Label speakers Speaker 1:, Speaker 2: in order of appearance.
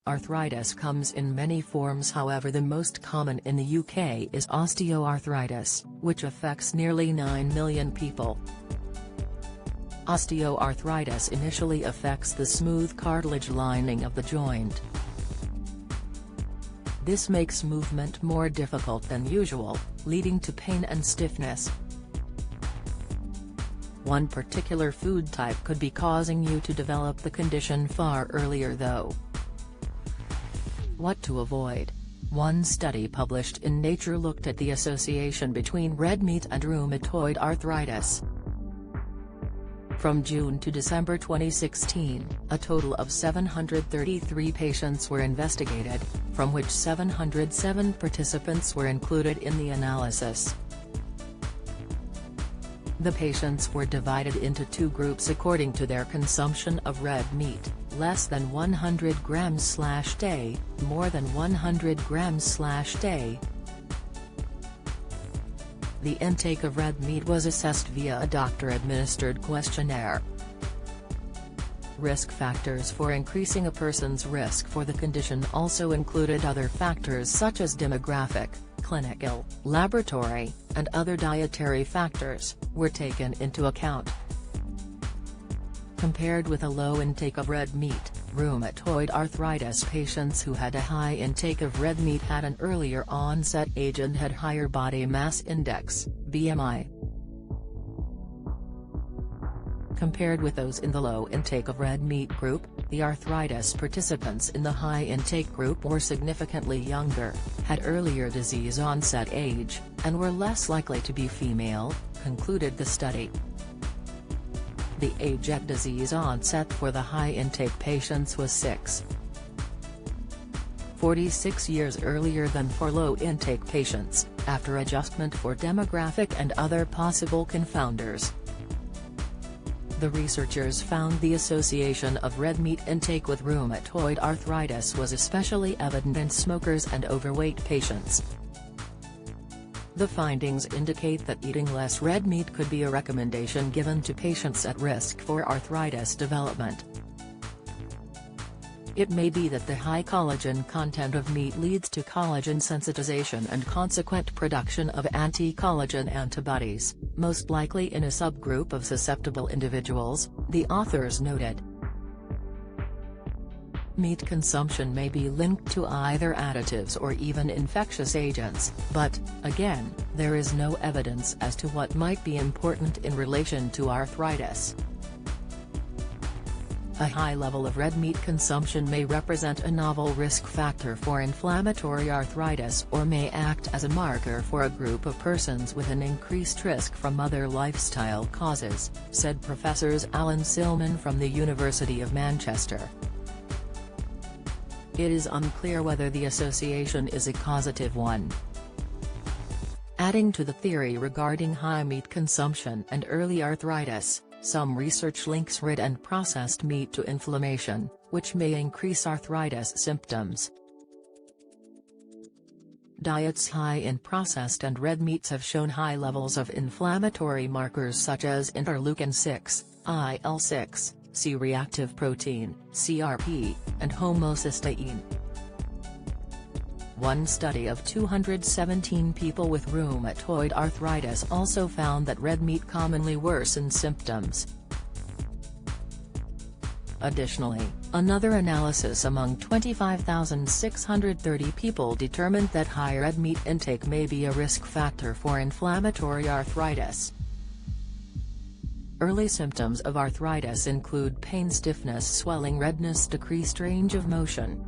Speaker 1: Arthritis comes in many forms, however the most common in the UK is osteoarthritis, which affects nearly 9 million people. Osteoarthritis initially affects the smooth cartilage lining of the joint. This makes movement more difficult than usual, leading to pain and stiffness. One particular food type could be causing you to develop the condition far earlier though. What to avoid? One study published in Nature looked at the association between red meat and rheumatoid arthritis. From June to December 2016, a total of 733 patients were investigated, from which 707 participants were included in the analysis. The patients were divided into two groups according to their consumption of red meat, less than 100 grams/day, more than 100 grams/day. The intake of red meat was assessed via a doctor-administered questionnaire. Risk factors for increasing a person's risk for the condition also included other factors such as demographic, clinical, laboratory, and other dietary factors, were taken into account. Compared with a low intake of red meat, rheumatoid arthritis patients who had a high intake of red meat had an earlier onset age and had higher body mass index, BMI. Compared with those in the low intake of red meat group, the arthritis participants in the high intake group were significantly younger, had earlier disease onset age, and were less likely to be female, concluded the study. The age at disease onset for the high intake patients was 46 years earlier than for low intake patients, after adjustment for demographic and other possible confounders. The researchers found the association of red meat intake with rheumatoid arthritis was especially evident in smokers and overweight patients. The findings indicate that eating less red meat could be a recommendation given to patients at risk for arthritis development. It may be that the high collagen content of meat leads to collagen sensitization and consequent production of anti-collagen antibodies, most likely in a subgroup of susceptible individuals, the authors noted. Meat consumption may be linked to either additives or even infectious agents, but, again, there is no evidence as to what might be important in relation to arthritis. A high level of red meat consumption may represent a novel risk factor for inflammatory arthritis or may act as a marker for a group of persons with an increased risk from other lifestyle causes, said Professors Alan Silman from the University of Manchester. It is unclear whether the association is a causative one. Adding to the theory regarding high meat consumption and early arthritis, some research links red and processed meat to inflammation, which may increase arthritis symptoms. Diets high in processed and red meats have shown high levels of inflammatory markers such as interleukin-6, IL-6, C-reactive protein, CRP, and homocysteine. One study of 217 people with rheumatoid arthritis also found that red meat commonly worsened symptoms. Additionally, another analysis among 25,630 people determined that high red meat intake may be a risk factor for inflammatory arthritis. Early symptoms of arthritis include pain, stiffness, swelling, redness, decreased range of motion,